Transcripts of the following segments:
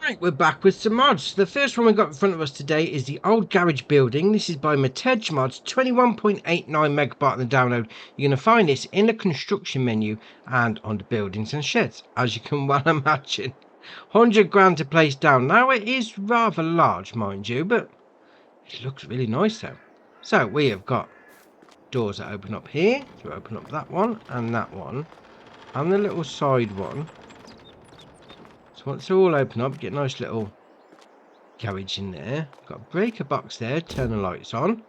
Right, we're back with some mods. The first one we've got in front of us today is the old garage building. This is by OTG Mods, 21.89 megabyte on the download. You're going to find this in the construction menu and under buildings and sheds, as you can well imagine. 100 grand to place down. Now it is rather large, mind you, but it looks really nice though. So we have got doors that open up here. So open up that one, and the little side one. Once they're all open up, get a nice little garage in there. Got a breaker box there, turn the lights on.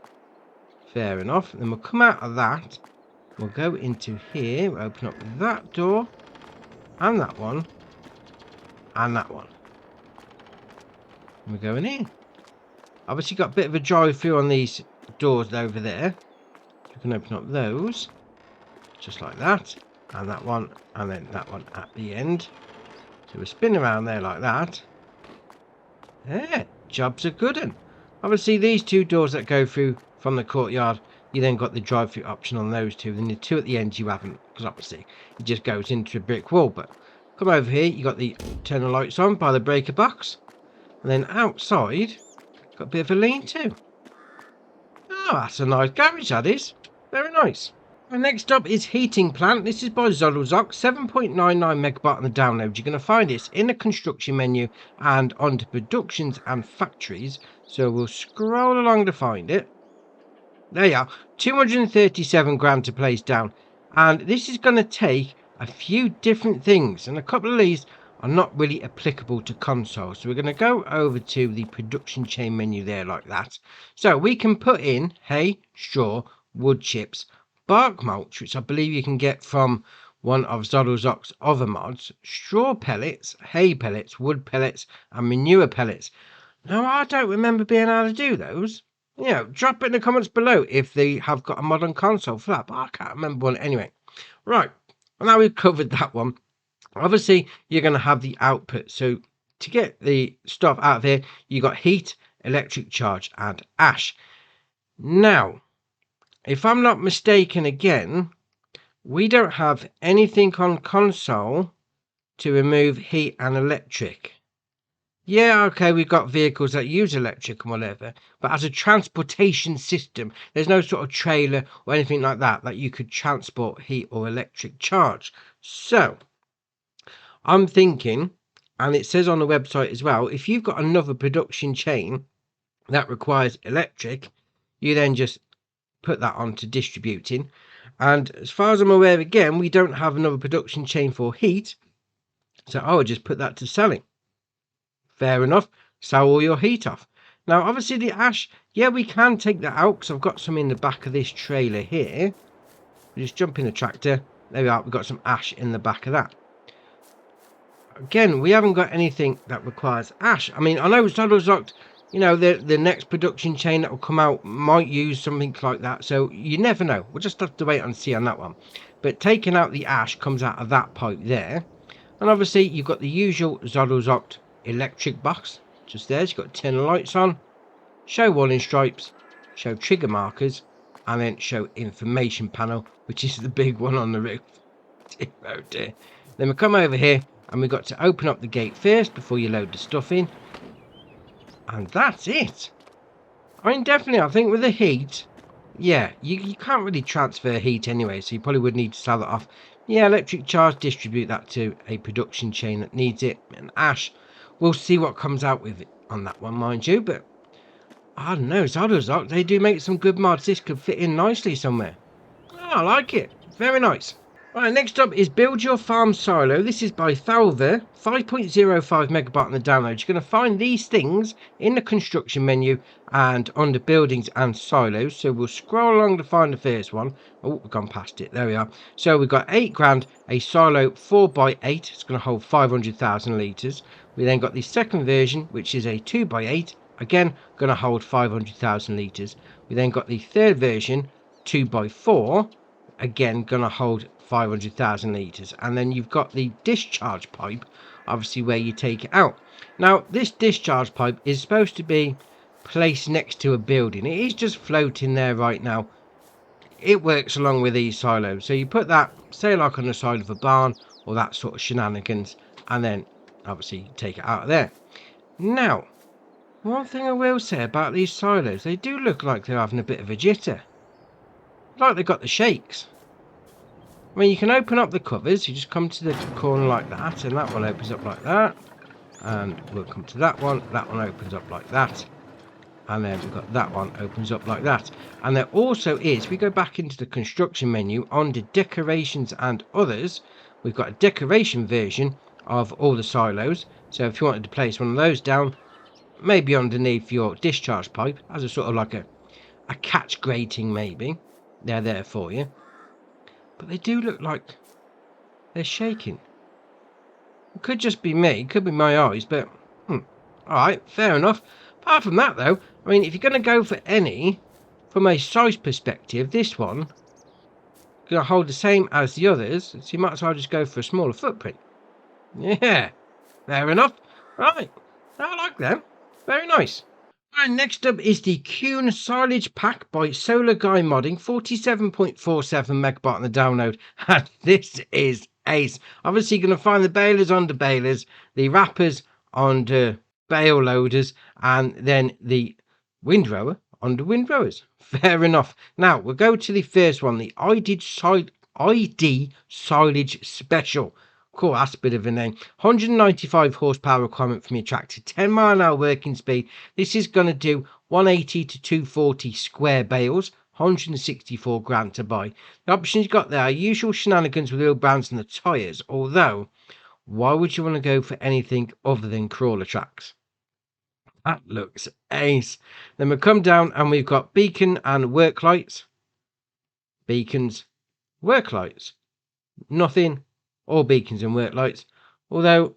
Fair enough. Then we'll come out of that. We'll go into here, we'll open up that door, and that one, and that one. And we're going in. Obviously got a bit of a drive-through on these doors over there. So we can open up those, just like that, and then that one at the end. So we spin around there like that. Yeah, job's a good one. Obviously, these two doors that go through from the courtyard, you then got the drive-through option on those two. Then the two at the end you haven't, because obviously it just goes into a brick wall. But come over here, you got the turn the lights on by the breaker box. And then outside, got a bit of a lean-to. Oh, that's a nice garage, that is. Very nice. And next up is heating plant. This is by Zolozok, 7.99 megabyte on the download. You're going to find this in the construction menu and under productions and factories. So we'll scroll along to find it. There you are, 237 grand to place down. And this is going to take a few different things, and a couple of these are not really applicable to console. So we're going to go over to the production chain menu there like that. So we can put in hay, straw, wood chips, bark mulch, which I believe you can get from one of Zolozok's other mods, straw pellets, hay pellets, wood pellets, and manure pellets. Now, I don't remember being able to do those. You know, drop it in the comments below if they have got a mod on console for that, but I can't remember one anyway. Right, well, now we've covered that one. Obviously, you're going to have the output. So to get the stuff out of here, you got heat, electric charge, and ash. Now, if I'm not mistaken again, we don't have anything on console to remove heat and electric. Yeah, okay, we've got vehicles that use electric and whatever, but as a transportation system, there's no sort of trailer or anything like that you could transport heat or electric charge. So, I'm thinking, and it says on the website as well, if you've got another production chain that requires electric, you then just put that on to distributing. And as far as I'm aware, again, we don't have another production chain for heat, so I would just put that to selling. Fair enough, sell all your heat off. Now obviously the ash, yeah, we can take that out because I've got some in the back of this trailer here. We just jump in the tractor, there we are, we've got some ash in the back of that. Again, we haven't got anything that requires ash. I mean, I know Zolozok, you know, the next production chain that will come out might use something like that. So you never know. We'll just have to wait and see on that one. But taking out the ash comes out of that pipe there. And obviously you've got the usual Zolozok electric box. Just there. You've got to turn the lights on. Show warning stripes. Show trigger markers. And then show information panel, which is the big one on the roof. Oh dear. Then we come over here and we've got to open up the gate first before you load the stuff in. And that's it. I mean, definitely, I think with the heat, yeah, you can't really transfer heat anyway, so you probably would need to sell it off. Yeah, electric charge, distribute that to a production chain that needs it. And ash, we'll see what comes out with it on that one, mind you. But, I don't know, Zolozok, they do make some good mods. This could fit in nicely somewhere. Oh, I like it. Very nice. Right, next up is Build Your Farm Silo. This is by Thalver, 5.05 megabyte on the download. You're going to find these things in the construction menu and under buildings and silos. So we'll scroll along to find the first one. Oh, we've gone past it. There we are. So we've got 8 grand, a silo 4x8. It's going to hold 500,000 litres. We then got the second version, which is a 2x8. Again, going to hold 500,000 litres. We then got the third version, 2x4. Again, going to hold 500,000 litres. And then you've got the discharge pipe, obviously where you take it out. Now this discharge pipe is supposed to be placed next to a building. It is just floating there right now. It works along with these silos, so you put that, say like on the side of a barn or that sort of shenanigans, and then obviously take it out of there. Now, one thing I will say about these silos, they do look like they're having a bit of a jitter. Like they've got the shakes. I mean, you can open up the covers. You just come to the corner like that, and that one opens up like that. And we'll come to that one. That one opens up like that. And then we've got that one opens up like that. And there also is, we go back into the construction menu under decorations and others, we've got a decoration version of all the silos. So if you wanted to place one of those down, maybe underneath your discharge pipe as a sort of like a catch grating, maybe they're there for you. But they do look like they're shaking. It could just be me, it could be my eyes, but alright, fair enough. Apart from that though, I mean, if you're going to go for any, from a size perspective, this one going to hold the same as the others, so you might as well just go for a smaller footprint. Yeah, fair enough. Right, I like them. Very nice. And next up is the Kuhn Silage Pack by Solar Guy Modding, 47.47 megabyte on the download. And this is ace. Obviously, you're going to find the balers under balers, the wrappers under bale loaders, and then the windrower under windrowers. Fair enough. Now, we'll go to the first one, the ID Silage Special. Cool, that's a bit of a name. 195 horsepower requirement from your tractor, 10 mile an hour working speed. This is going to do 180 to 240 square bales, 164 grand to buy. The options you got there are usual shenanigans with wheel brands and the tyres, although why would you want to go for anything other than crawler tracks? That looks ace. Then we come down and we've got beacon and work lights. Beacons, work lights. Nothing. All beacons and work lights, although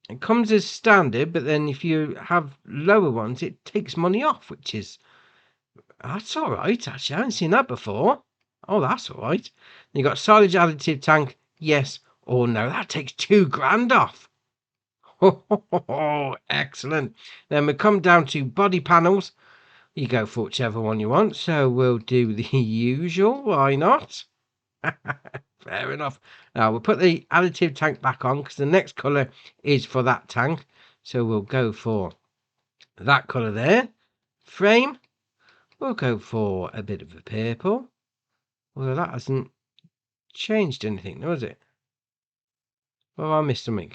it comes as standard, but then if you have lower ones it takes money off, which is, that's all right. Actually, I haven't seen that before. Oh, that's all right. Then you got silage additive tank, yes or no. That takes 2 grand off. Oh, excellent. Then we come down to body panels. You go for whichever one you want, so we'll do the usual, why not? Fair enough. Now we'll put the additive tank back on because the next colour is for that tank. So we'll go for that colour there. Frame, we'll go for a bit of a purple. Although that hasn't changed anything, has it? Well, I missed something.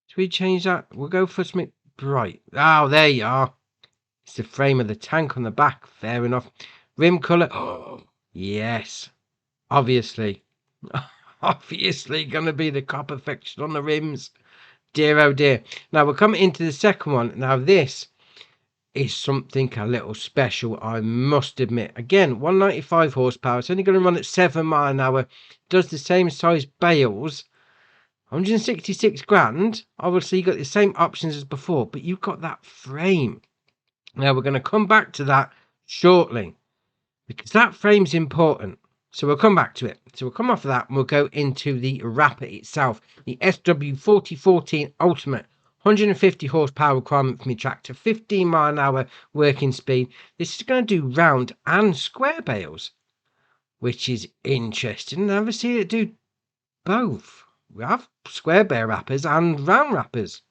Should we change that? We'll go for something bright. Oh, there you are. It's the frame of the tank on the back. Fair enough. Rim colour. Oh, yes. Obviously going to be the copper fiction on the rims. Dear oh dear. Now we're coming into the second one. Now this is something a little special, I must admit. Again, 195 horsepower. It's only going to run at 7 mile an hour. Does the same size bales. 166 grand. Obviously you got the same options as before, but you've got that frame. Now we're going to come back to that shortly, because that frame's important. So we'll come back to it. So we'll come off of that and we'll go into the wrapper itself. The SW4014 Ultimate. 150 horsepower requirement from your tractor. 15 mile an hour working speed. This is going to do round and square bales, which is interesting. I've never seen it do both. We have square bale wrappers and round wrappers,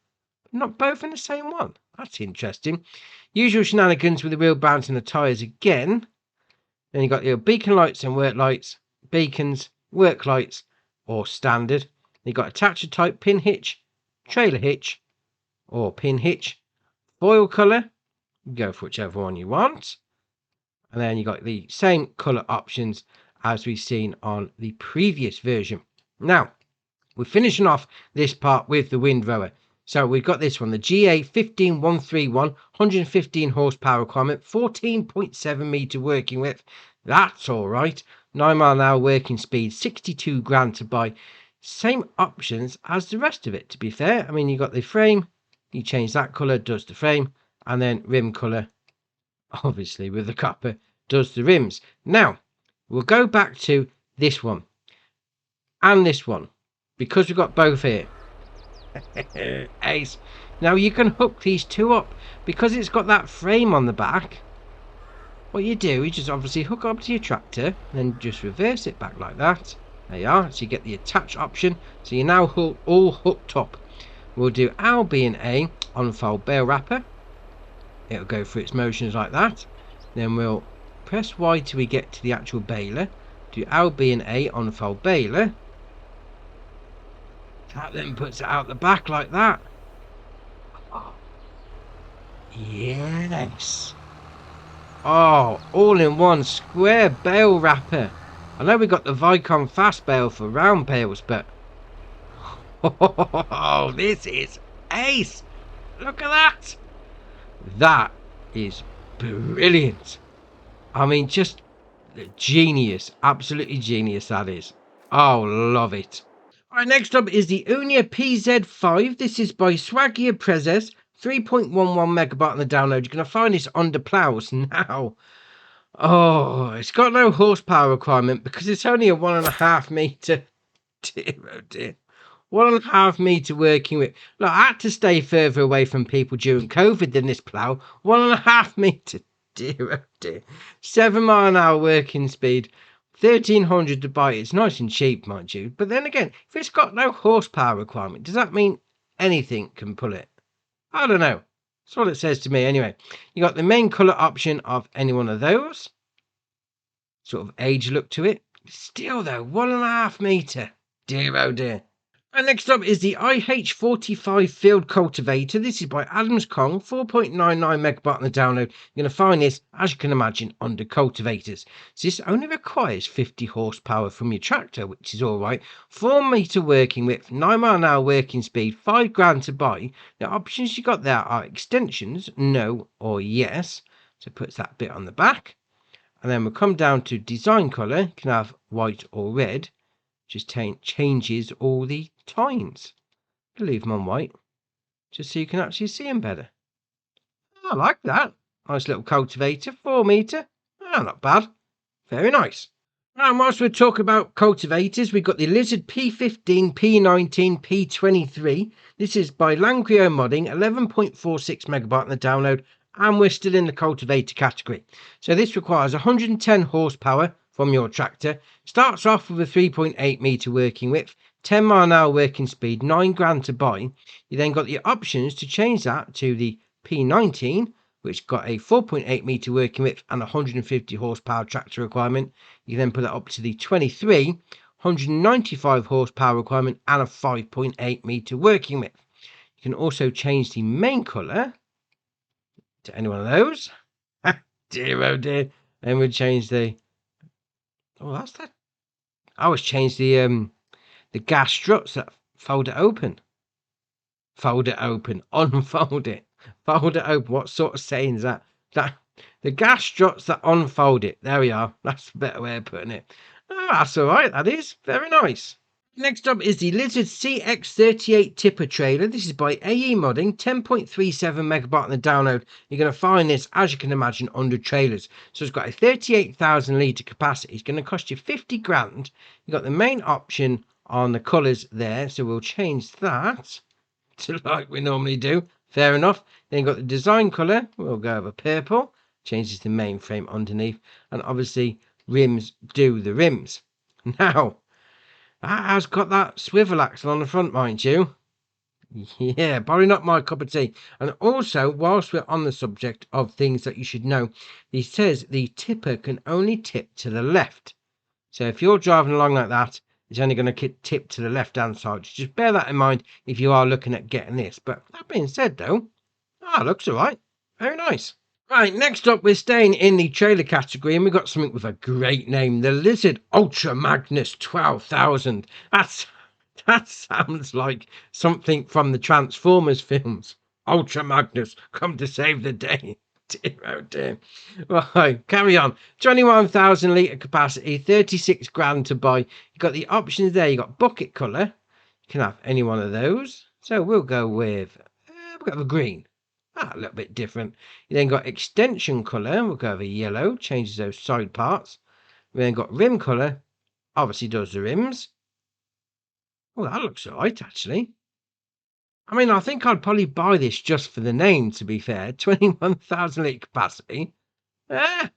but not both in the same one. That's interesting. Usual shenanigans with the wheel bounce and the tyres again. Then you've got your beacon lights and work lights, beacons, work lights, or standard. You've got attacher type, pin hitch, trailer hitch, or pin hitch. Foil colour, you go for whichever one you want. And then you've got the same colour options as we've seen on the previous version. Now, we're finishing off this part with the windrower. So we've got this one, the GA15131, 115 horsepower requirement, 14.7 metre working width. That's all right. 9 mile an hour working speed, 62 grand to buy. Same options as the rest of it, to be fair. I mean, you got the frame, you change that colour, does the frame, and then rim colour, obviously with the copper, does the rims. Now, we'll go back to this one and this one, because we've got both here. Ace. Now you can hook these two up because it's got that frame on the back. What you do is just obviously hook up to your tractor, then just reverse it back like that. There you are. So you get the attach option. So you're now all hooked up. We'll do L, B and A. unfold bale wrapper. It'll go through its motions like that. Then we'll press Y till we get to the actual baler. Do L, B and A, unfold baler. That then puts it out the back like that. Oh, yes. Oh, all in one square bale wrapper. I know we got the Vicon fast bale for round bales, but oh, this is ace. Look at that. That is brilliant. I mean, just genius. Absolutely genius, that is. Oh, love it. Alright, next up is the Unia PZ5. This is by Swaggier Prezes. 3.11 megabyte on the download. You're going to find this under plows now. Oh, it's got no horsepower requirement because it's only a 1.5 meter. Dear, oh dear. 1.5 meter working with. Look, I had to stay further away from people during COVID than this plough. 1.5 meter. Dear, oh dear. 7 mile an hour working speed. 1,300 to buy. It's nice and cheap, mind you. But then again, if it's got no horsepower requirement, does that mean anything can pull it? I don't know. That's what it says to me anyway. You got the main colour option of any one of those. Sort of age look to it. Still though, 1.5 meter. Dear, oh dear. And next up is the IH45 Field Cultivator. This is by Adams Kong, 4.99 megabyte on the download. You're going to find this, as you can imagine, under cultivators. So this only requires 50 horsepower from your tractor, which is all right. 4 meter working width, 9 mile an hour working speed, £5 to buy. The options you got there are extensions, no or yes. So it puts that bit on the back. And then we'll come down to design colour. You can have white or red. Just changes all the tines. I'll leave them on white, just so you can actually see them better. I like that. Nice little cultivator, 4 meter. Oh, not bad. Very nice. And whilst we're talking about cultivators, we've got the Lizard P15, P19, P23. This is by Langrio Modding, 11.46 megabyte on the download, and we're still in the cultivator category. So this requires 110 horsepower from your tractor. Starts off with a 3.8 meter working width, 10 mile an hour working speed, £9 to buy. You then got the options to change that to the P19, which got a 4.8 meter working width and 150 horsepower tractor requirement. You then put it up to the 23, 195 horsepower requirement and a 5.8 meter working width. You can also change the main colour to any one of those. Dear, oh dear. Then we'll change the... Oh, that's that. I always change the gas struts that fold it open. Fold it open. Unfold it. Fold it open. What sort of saying is that? That the gas struts that unfold it. There we are. That's a better way of putting it. Oh, that's all right. That is very nice. Next up is the Lizard CX38 tipper trailer. This is by AE Modding, 10.37 megabyte on the download. You're going to find this, as you can imagine, under trailers. So it's got a 38,000 litre capacity. It's going to cost you 50 grand. You've got the main option on the colours there. So we'll change that to like we normally do. Fair enough. Then you've got the design colour. We'll go over purple. Changes the main frame underneath. And obviously, rims do the rims. Now, that has got that swivel axle on the front, mind you. Yeah, probably not my cup of tea. And also, whilst we're on the subject of things that you should know, it says the tipper can only tip to the left. So if you're driving along like that, it's only going to tip to the left-hand side. Just bear that in mind if you are looking at getting this. But that being said, though, looks all right. Very nice. Right, next up, we're staying in the trailer category, and we've got something with a great name, the Lizard Ultra Magnus 12,000. That sounds like something from the Transformers films. Ultra Magnus, come to save the day. Dear, oh dear. Right, carry on. 21,000 litre capacity, 36 grand to buy. You've got the options there. You've got bucket colour. You can have any one of those. So we'll go with, we'll go with green. A little bit different. You then got extension colour. We'll go over yellow. Changes those side parts. We then got rim colour. Obviously does the rims. Oh, that looks alright actually. I mean, I think I'd probably buy this just for the name, to be fair. 21,000 litre capacity.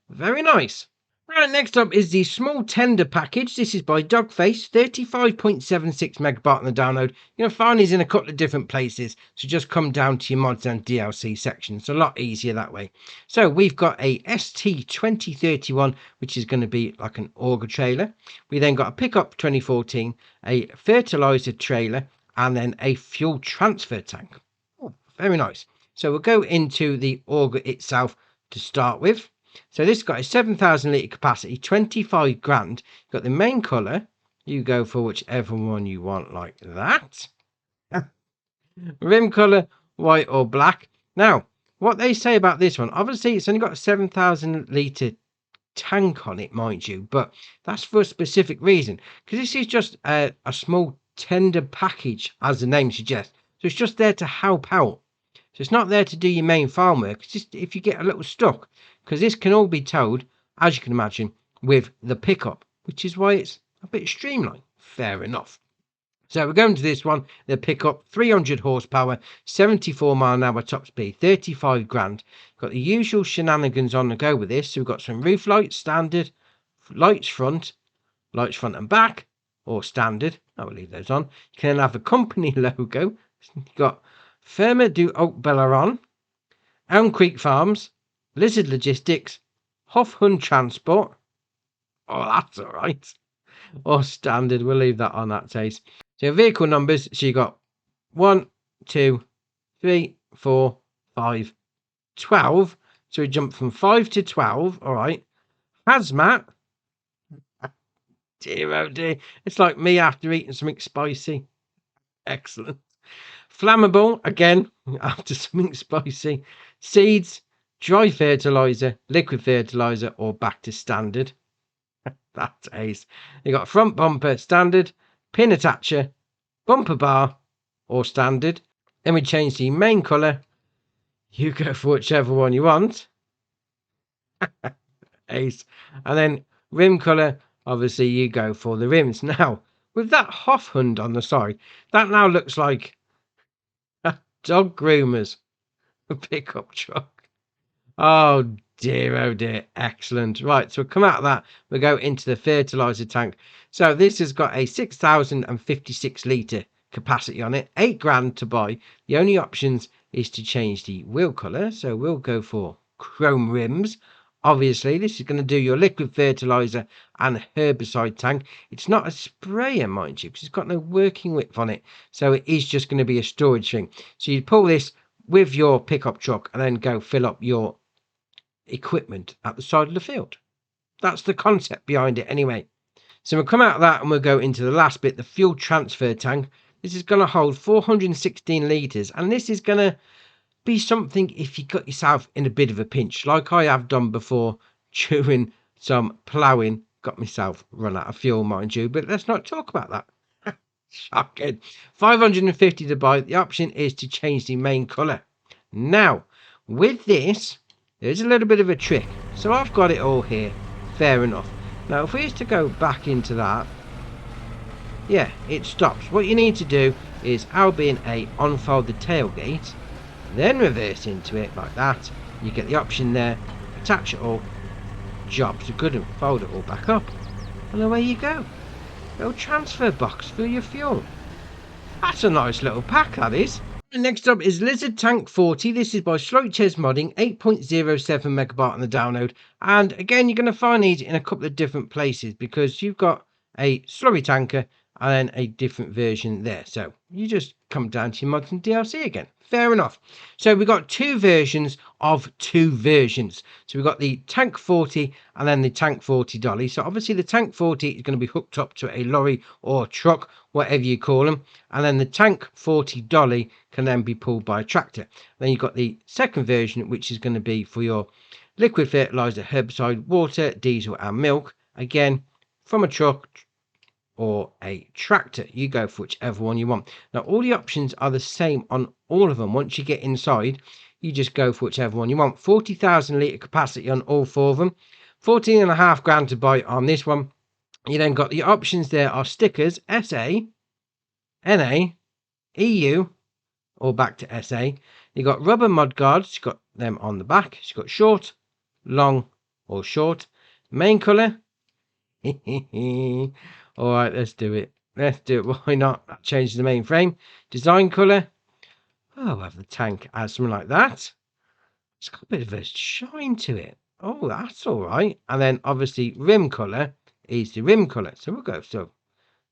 Very nice. Right, next up is the small tender package. This is by Dogface, 35.76 megabyte on the download. You're going to find these in a couple of different places. So just come down to your mods and DLC section. It's a lot easier that way. So we've got a ST2031, which is going to be like an auger trailer. We then got a pickup 2014, a fertilizer trailer, and then a fuel transfer tank. Oh, very nice. So we'll go into the auger itself to start with. So this got a 7,000 litre capacity, 25 grand. Got the main colour. You go for whichever one you want, like that. Rim colour, white or black. Now, what they say about this one, obviously it's only got a 7,000 litre tank on it, mind you, but that's for a specific reason. Because this is just a small tender package, as the name suggests. So it's just there to help out. So it's not there to do your main farm work. It's just if you get a little stuck, because this can all be towed, as you can imagine, with the pickup, which is why it's a bit streamlined. Fair enough. So we're going to this one, the pickup, 300 horsepower, 74-mile-an-hour top speed, 35 grand. Got the usual shenanigans on the go with this. So we've got some roof lights, standard, lights front and back, or standard. I will leave those on. You can have a company logo. You've got Firma du Haut Belleron, Elm Creek Farms, Lizard Logistics, Hofhund Transport. Oh, that's all right. Or standard. We'll leave that on that taste. So vehicle numbers. So you got 1, 2, 3, 4, 5, 12. So we jump from 5 to 12. All right. Hazmat. Dear oh dear. It's like me after eating something spicy. Excellent. Flammable, again, after something spicy. Seeds, dry fertilizer, liquid fertilizer, or back to standard. That's ace. You got front bumper, standard, pin attacher, bumper bar, or standard. Then we change the main colour. You go for whichever one you want. Ace. And then rim colour, obviously you go for the rims. Now, with that Hofhund on the side, that now looks like dog groomers pickup truck. Oh dear, excellent. Right, so we'll come out of that, we'll go into the fertilizer tank. So this has got a 6,056 litre capacity on it, 8 grand to buy. The only options is to change the wheel colour, so we'll go for chrome rims. Obviously, this is going to do your liquid fertilizer and herbicide tank. It's not a sprayer, mind you, because it's got no working width on it. So it is just going to be a storage thing. So you pull this with your pickup truck and then go fill up your equipment at the side of the field. That's the concept behind it anyway. So we'll come out of that and we'll go into the last bit, the fuel transfer tank. This is going to hold 416 litres, and this is going to be something if you got yourself in a bit of a pinch, like I have done before during some ploughing. Got myself run out of fuel, mind you, but let's not talk about that. Shocking. 550 to buy. The option is to change the main colour. Now, with this, there's a little bit of a trick. So I've got it all here. Fair enough. Now, if we used to go back into that, yeah, it stops. What you need to do is Albion A, unfold the tailgate, then reverse into it like that. You get the option there, attach it all, jobs are good, and fold it all back up, and away you go. Little transfer box for your fuel. That's a nice little pack, that is. Next up is Lizard Tank 40. This is by Sloitches Modding, 8.07 megabyte on the download. And again, you're going to find these in a couple of different places because you've got a slurry tanker and then a different version there. So you just come down to your mods and DLC again. Fair enough. So we've got two versions of two versions. So we've got the Tank 40 and then the Tank 40 dolly. So obviously the Tank 40 is going to be hooked up to a lorry or truck, whatever you call them. And then the Tank 40 dolly can then be pulled by a tractor. Then you've got the second version, which is going to be for your liquid fertilizer, herbicide, water, diesel and milk. Again, from a truck or a tractor. You go for whichever one you want. Now all the options are the same on all of them. Once you get inside, you just go for whichever one you want. 40,000 litre capacity on all four of them. 14.5 grand to buy on this one. You then got the options there are stickers, SA, NA, EU, or back to SA. You got rubber mud guards, you've got them on the back. You've got short, long, or short. Main colour. All right, let's do it. Let's do it. Why not? That changes the main frame. Design colour. Oh, I'll have the tank as something like that. It's got a bit of a shine to it. Oh, that's all right. And then obviously rim colour is the rim colour. So we'll go for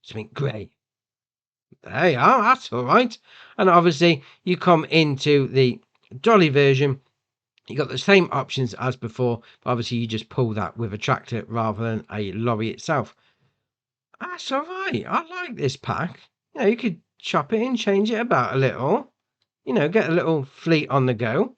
something grey. There you are. That's all right. And obviously you come into the dolly version. You got the same options as before. But obviously you just pull that with a tractor rather than a lorry itself. That's all right. I like this pack. You know, you could chop it in, change it about a little. You know, get a little fleet on the go.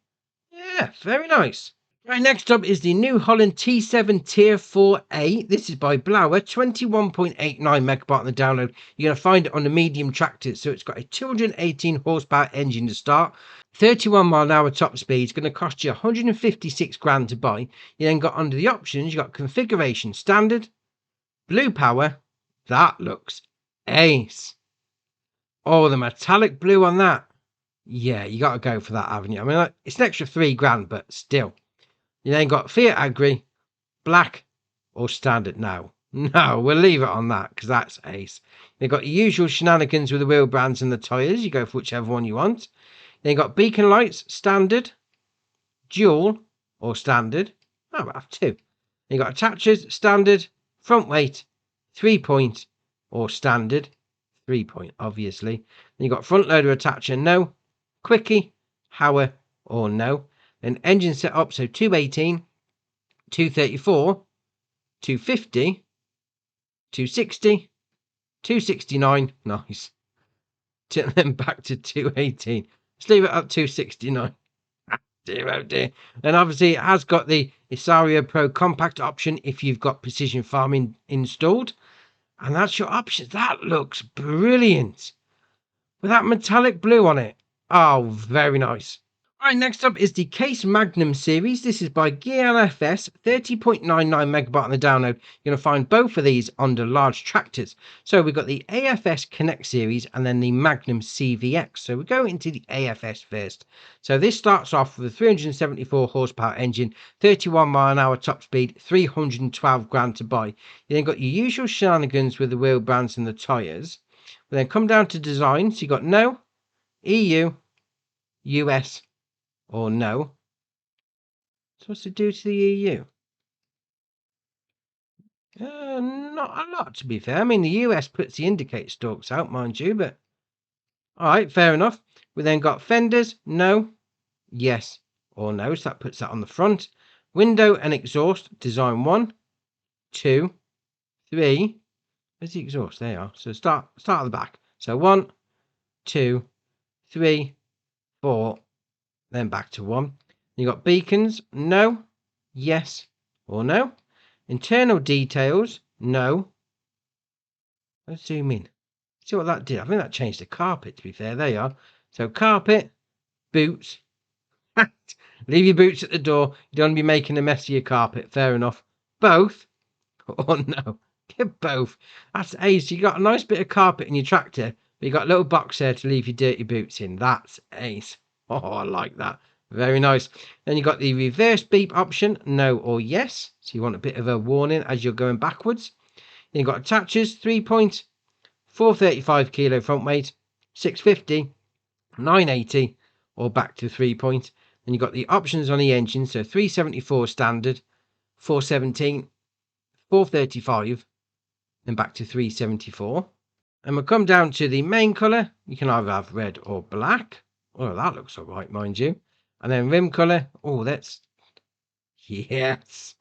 Yeah, very nice. Right, next up is the New Holland T7 Tier 4A. This is by Blower, 21.89 megabyte on the download. You're going to find it on the medium tractors. So it's got a 218 horsepower engine to start. 31 mile an hour top speed. It's going to cost you 156 grand to buy. You then got under the options, you got configuration standard, blue power. That looks ace. Oh, the metallic blue on that. Yeah, you got to go for that, haven't you? I mean, it's an extra 3 grand, but still. You then got Fiat Agri, black or standard. No, we'll leave it on that because that's ace. You've got your usual shenanigans with the wheel brands and the tyres. You go for whichever one you want. Then you got beacon lights, standard, dual or standard. Oh, we'll have 2. Then you got attachers, standard, front weight, 3-point or standard. 3-point, obviously. Then you got front loader attacher, no. Quickie, Hauer or no. Then engine set up, so 218, 234, 250, 260, 269, nice. Then back to 218. Let's leave it at 269. Dear, oh dear. Then obviously it has got the Isario Pro compact option if you've got precision farming installed. And that's your options. That looks brilliant. With that metallic blue on it. Oh, very nice. Alright, next up is the Case Magnum series. This is by GLFS, 30.99 megabyte on the download. You're going to find both of these under large tractors. So we've got the AFS Connect series and then the Magnum CVX. So we go into the AFS first. So this starts off with a 374 horsepower engine, 31 mile an hour top speed, 312 grand to buy. You then got your usual shenanigans with the wheel brands and the tyres. We then come down to design. So you got no, EU, US, or no. So what's it do to the EU? Not a lot, to be fair. I mean, the US puts the indicator stalks out, mind you, but all right, fair enough. We then got fenders, no, yes, or no. So that puts that on the front. Window and exhaust, design 1, 2, 3. Where's the exhaust? There you are. So start at the back. So 1, 2, 3, 4, then back to 1. You got beacons, no, yes, or no. Internal details, no. Let's zoom in. See what that did. I think that changed the carpet, to be fair. There you are. So carpet, boots. Leave your boots at the door. You don't want to be making a mess of your carpet. Fair enough. Both. Oh, no. Get both. That's ace. You got a nice bit of carpet in your tractor, but you got a little box there to leave your dirty boots in. That's ace. Oh, I like that. Very nice. Then you got the reverse beep option, no or yes. So you want a bit of a warning as you're going backwards. Then you've got attachers, 3-point, 435 kilo front weight, 650, 980, or back to 3-point. Then you've got the options on the engine, so 374 standard, 417, 435, then back to 374. And we'll come down to the main colour. You can either have red or black. Oh, that looks all right, mind you. And then rim colour. Oh, that's... Yes.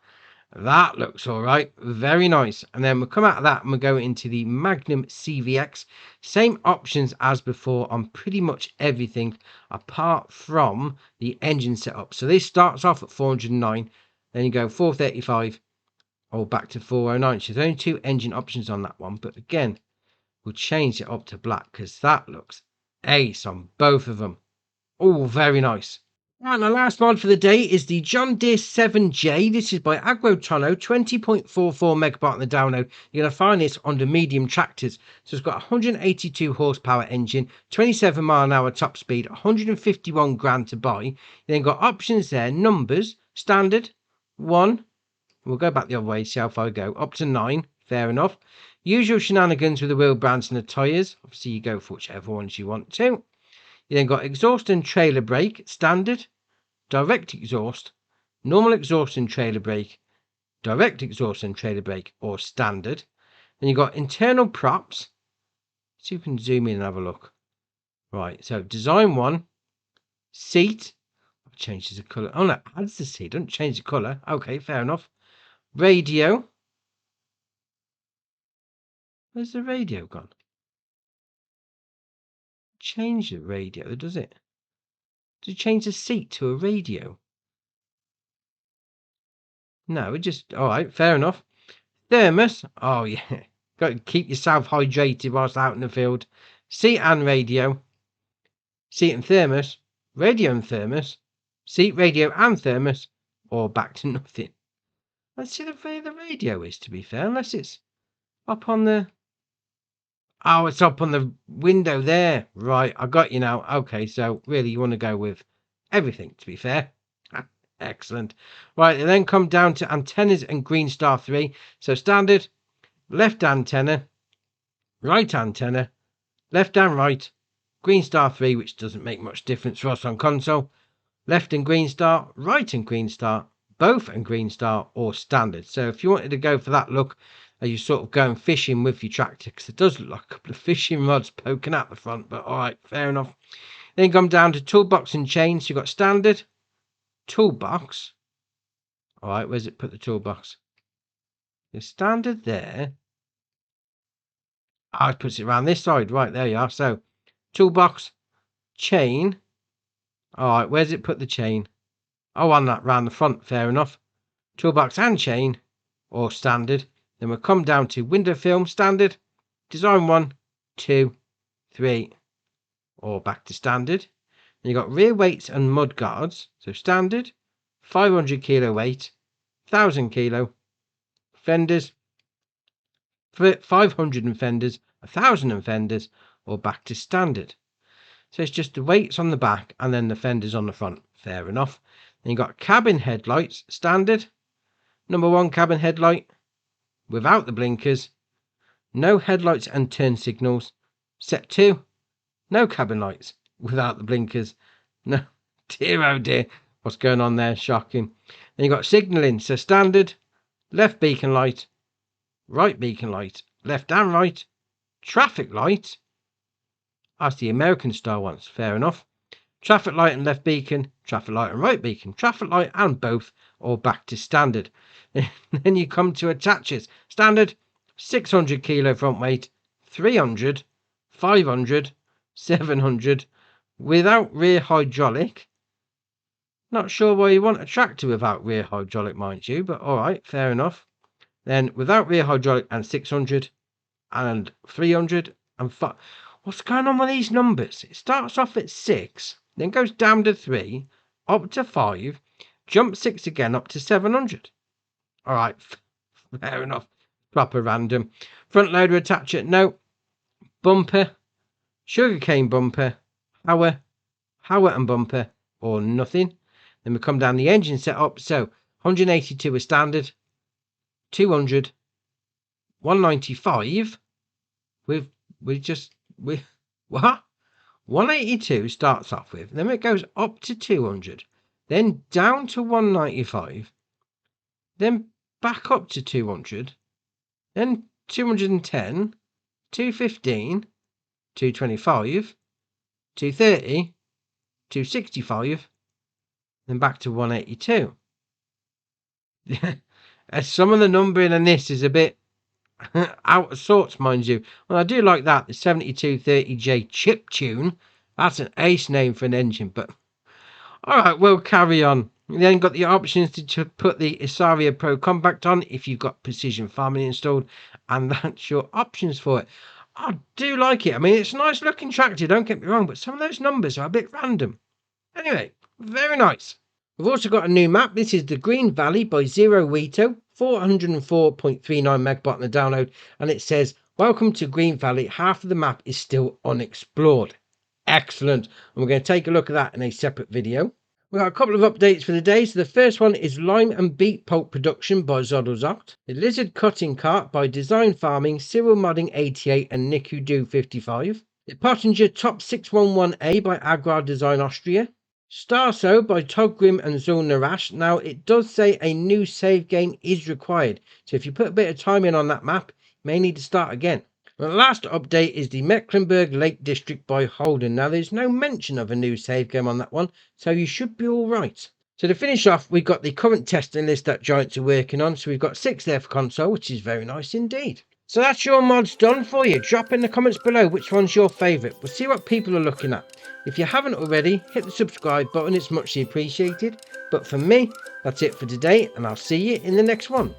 That looks all right. Very nice. And then we'll come out of that and we'll go into the Magnum CVX. Same options as before on pretty much everything apart from the engine setup. So this starts off at 409. Then you go 435 or back to 409. So there's only 2 engine options on that one. But again, we'll change it up to black because that looks ace on both of them. Oh, very nice. And the last mod for the day is the John Deere 7J. This is by Agrotono, 20.44 megabyte on the download. You're going to find this under medium tractors. So it's got a 182 horsepower engine, 27 mile an hour top speed, 151 grand to buy. You then got options there, numbers, standard, 1, We'll go back the other way, see how far I go. Up to 9, fair enough. Usual shenanigans with the wheel brands and the tyres. Obviously, you go for whichever ones you want to. You then got exhaust and trailer brake, standard, direct exhaust, normal exhaust and trailer brake, direct exhaust and trailer brake, or standard. Then you got internal props. See if we can zoom in and have a look. Right, so design 1, seat. I've changed the colour. Oh no, adds the seat, don't change the colour. Okay, fair enough. Radio. Where's the radio gone? Change the radio, does it? Does it change the seat to a radio? No, it just... Alright, fair enough. Thermos. Oh, yeah. Got to keep yourself hydrated whilst out in the field. Seat and radio. Seat and thermos. Radio and thermos. Seat, radio and thermos. Or back to nothing. Let's see the way the radio is, to be fair. Unless it's up on the... Oh, it's up on the window there. Right, I got you now. Okay, so really you want to go with everything, to be fair. Excellent. Right, and then come down to antennas and Green Star 3. So standard, left antenna, right antenna, left and right, Green Star 3, which doesn't make much difference for us on console. Left and Green Star, right and Green Star, both and Green Star, or standard. So if you wanted to go for that look, you sort of going fishing with your tractor, because it does look like a couple of fishing rods poking out the front, but alright, fair enough. Then come down to toolbox and chain. So you've got standard, toolbox. Alright, where's it put the toolbox? The standard there. I put it around this side. Right, there you are. So toolbox, chain. Alright, where's it put the chain? Oh, on that, round the front, fair enough. Toolbox and chain, or standard. Then we'll come down to window film, standard, design 1, 2, 3, or back to standard. Then you've got rear weights and mud guards. So standard, 500 kilo weight, 1000 kilo, fenders, 500 fenders, 1000 fenders, or back to standard. So it's just the weights on the back and then the fenders on the front. Fair enough. Then you've got cabin headlights, standard, number 1 cabin headlight, without the blinkers, no headlights and turn signals. Set 2, no cabin lights, without the blinkers. No, dear oh dear, what's going on there? Shocking. Then you've got signalling, so standard, left beacon light, right beacon light, left and right, traffic light. That's the American style ones, fair enough. Traffic light and left beacon, traffic light and right beacon, traffic light and both, or back to standard. Then you come to attaches. Standard, 600 kilo front weight, 300, 500, 700, without rear hydraulic. Not sure why you want a tractor without rear hydraulic, mind you, but alright, fair enough. Then without rear hydraulic and 600 and 300 and 5. What's going on with these numbers? It starts off at 6, then goes down to 3, up to 5, jump 6 again up to 700. Alright, fair enough. Proper random. Front loader attacher, no. Bumper, sugarcane bumper, Hauer and bumper, or nothing. Then we come down the engine setup. So 182 is standard, 200, 195 with what? 182 starts off with, then it goes up to 200, then down to 195, then back up to 200, then 210, 215, 225, 230, 265, then back to 182. Some of the numbering in this is a bit out of sorts, mind you. Well, I do like that, the 7230J chip tune. That's an ace name for an engine, but alright, we'll carry on. You then got the options to put the Isaria Pro Compact on if you've got precision farming installed, and that's your options for it. I do like it. I mean, it's a nice looking tractor, don't get me wrong, but some of those numbers are a bit random. Anyway, very nice. We've also got a new map. This is the Green Valley by Zero Wito, 404.39 megabyte on the download, and it says, welcome to Green Valley, half of the map is still unexplored. Excellent. And we're going to take a look at that in a separate video. We've got a couple of updates for the day. So the first one is Lime and Beet Pulp Production by Zoddlezot. The Lizard Cutting Cart by Design Farming, Cyril Modding 88 and Niku Do 55. The Pottinger Top 611A by Agrar Design Austria. Starso by Togrim and Zul Narash. Now it does say a new save game is required. So if you put a bit of time in on that map, you may need to start again. The last update is the Mecklenburg Lake District by Holland. Now there's no mention of a new save game on that one, so you should be all right. So to finish off, we've got the current testing list that Giants are working on. So we've got 6 there for console, which is very nice indeed. So that's your mods done for you. Drop in the comments below which one's your favourite. We'll see what people are looking at. If you haven't already, hit the subscribe button, it's muchly appreciated. But for me, that's it for today, and I'll see you in the next one.